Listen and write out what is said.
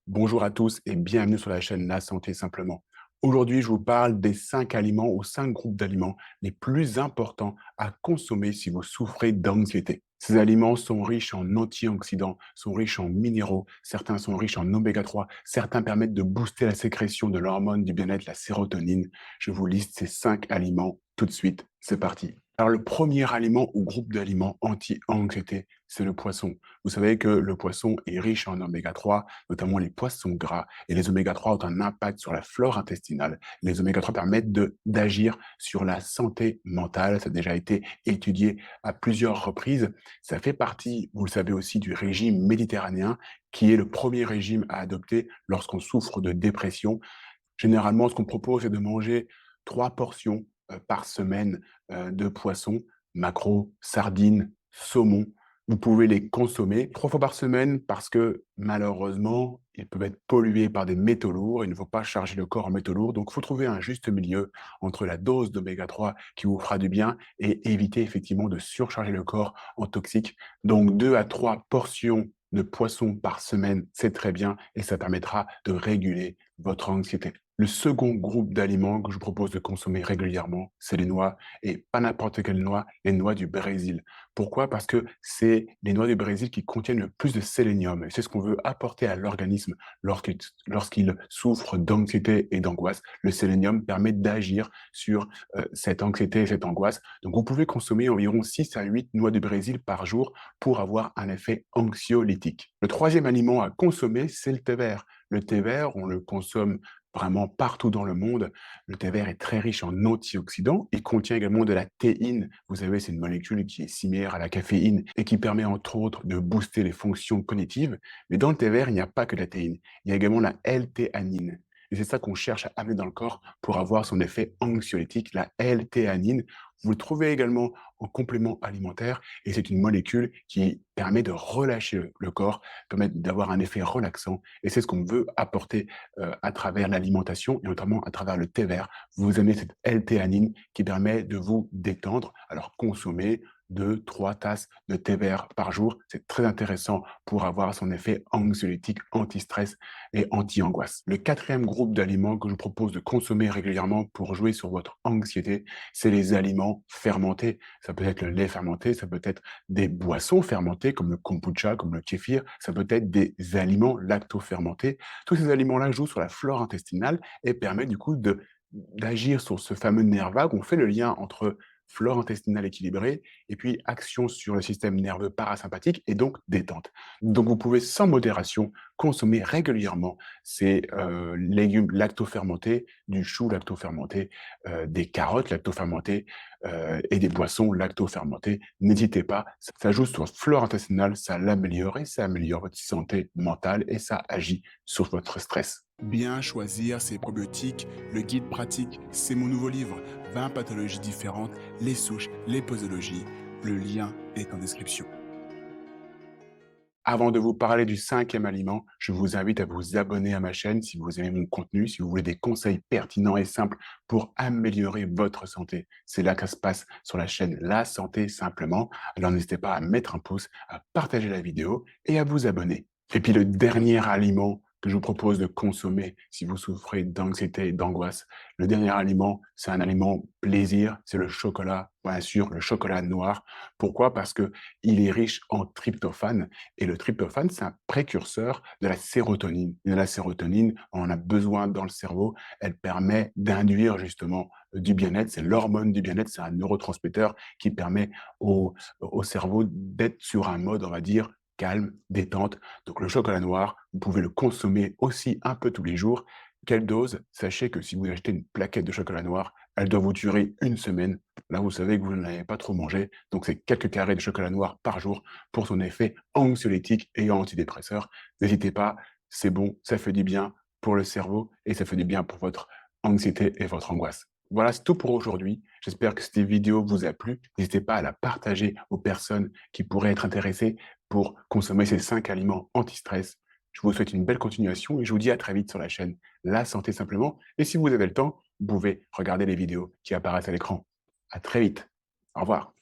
Bonjour à tous et bienvenue sur la chaîne La Santé Simplement. Aujourd'hui, je vous parle des 5 aliments ou 5 groupes d'aliments les plus importants à consommer si vous souffrez d'anxiété. Ces aliments sont riches en antioxydants, sont riches en minéraux, certains sont riches en oméga 3, certains permettent de booster la sécrétion de l'hormone du bien-être, la sérotonine. Je vous liste ces 5 aliments tout de suite. C'est parti. Alors, le premier aliment ou groupe d'aliments anti-anxiété, c'est le poisson. Vous savez que le poisson est riche en oméga 3, notamment les poissons gras. Et les oméga 3 ont un impact sur la flore intestinale. Les oméga 3 permettent d'agir sur la santé mentale. Ça a déjà été étudié à plusieurs reprises. Ça fait partie, vous le savez aussi, du régime méditerranéen, qui est le premier régime à adopter lorsqu'on souffre de dépression. Généralement, ce qu'on propose, c'est de manger 3 portions par semaine de poisson, maquereau, sardines, saumon. Vous pouvez les consommer 3 fois par semaine parce que malheureusement, ils peuvent être pollués par des métaux lourds. Il ne faut pas charger le corps en métaux lourds. Donc, il faut trouver un juste milieu entre la dose d'oméga 3 qui vous fera du bien et éviter effectivement de surcharger le corps en toxiques. Donc, 2 à 3 portions de poisson par semaine, c'est très bien et ça permettra de réguler votre anxiété. Le second groupe d'aliments que je vous propose de consommer régulièrement, c'est les noix et pas n'importe quelles noix, les noix du Brésil. Pourquoi? Parce que c'est les noix du Brésil qui contiennent le plus de sélénium et c'est ce qu'on veut apporter à l'organisme lorsqu'il souffre d'anxiété et d'angoisse. Le sélénium permet d'agir sur cette anxiété et cette angoisse. Donc vous pouvez consommer environ 6 à 8 noix du Brésil par jour pour avoir un effet anxiolytique. Le troisième aliment à consommer, c'est le thé vert. Le thé vert, on le consomme vraiment partout dans le monde. Le thé vert est très riche en antioxydants. Il contient également de la théine. Vous savez, c'est une molécule qui est similaire à la caféine et qui permet entre autres de booster les fonctions cognitives. Mais dans le thé vert, il n'y a pas que de la théine. Il y a également la L-théanine. Et c'est ça qu'on cherche à amener dans le corps pour avoir son effet anxiolytique, la L-théanine. Vous le trouvez également en complément alimentaire et c'est une molécule qui permet de relâcher le corps, permet d'avoir un effet relaxant et c'est ce qu'on veut apporter à travers l'alimentation et notamment à travers le thé vert. Vous avez cette L-théanine qui permet de vous détendre. Alors consommer 2, 3 tasses de thé vert par jour, c'est très intéressant pour avoir son effet anxiolytique, anti-stress et anti-angoisse. Le quatrième groupe d'aliments que je vous propose de consommer régulièrement pour jouer sur votre anxiété, c'est les aliments fermentés. Ça peut être le lait fermenté, ça peut être des boissons fermentées comme le kombucha, comme le kéfir, ça peut être des aliments lacto-fermentés. Tous ces aliments-là jouent sur la flore intestinale et permettent du coup d'agir sur ce fameux nerf vague. On fait le lien entre flore intestinale équilibrée et puis action sur le système nerveux parasympathique et donc détente. Donc vous pouvez sans modération consommer régulièrement ces légumes lacto-fermentés, du chou lacto-fermenté, des carottes lacto-fermentées et des boissons lacto-fermentées. N'hésitez pas, ça joue sur votre flore intestinale, ça l'améliore et ça améliore votre santé mentale et ça agit sur votre stress. Bien choisir ses probiotiques, le guide pratique, c'est mon nouveau livre. 20 pathologies différentes, les souches, les posologies. Le lien est en description. Avant de vous parler du cinquième aliment, je vous invite à vous abonner à ma chaîne si vous aimez mon contenu, si vous voulez des conseils pertinents et simples pour améliorer votre santé. C'est là que ça se passe sur la chaîne La Santé Simplement. Alors n'hésitez pas à mettre un pouce, à partager la vidéo et à vous abonner. Et puis le dernier aliment que je vous propose de consommer si vous souffrez d'anxiété et d'angoisse, le dernier aliment, c'est un aliment plaisir, c'est le chocolat, bien sûr, le chocolat noir. Pourquoi? Parce que il est riche en tryptophane et le tryptophane, c'est un précurseur de la sérotonine. Et la sérotonine, on en a besoin dans le cerveau. Elle permet d'induire justement du bien-être. C'est l'hormone du bien-être. C'est un neurotransmetteur qui permet au cerveau d'être sur un mode, on va dire, calme, détente. Donc le chocolat noir, vous pouvez le consommer aussi un peu tous les jours. Quelle dose? Sachez que si vous achetez une plaquette de chocolat noir, elle doit vous durer une semaine. Là, vous savez que vous n'avez pas trop mangé. Donc, c'est quelques carrés de chocolat noir par jour pour son effet anxiolytique et antidépresseur. N'hésitez pas, c'est bon, ça fait du bien pour le cerveau et ça fait du bien pour votre anxiété et votre angoisse. Voilà, c'est tout pour aujourd'hui. J'espère que cette vidéo vous a plu. N'hésitez pas à la partager aux personnes qui pourraient être intéressées pour consommer ces 5 aliments anti-stress. Je vous souhaite une belle continuation et je vous dis à très vite sur la chaîne La Santé Simplement. Et si vous avez le temps, vous pouvez regarder les vidéos qui apparaissent à l'écran. À très vite. Au revoir.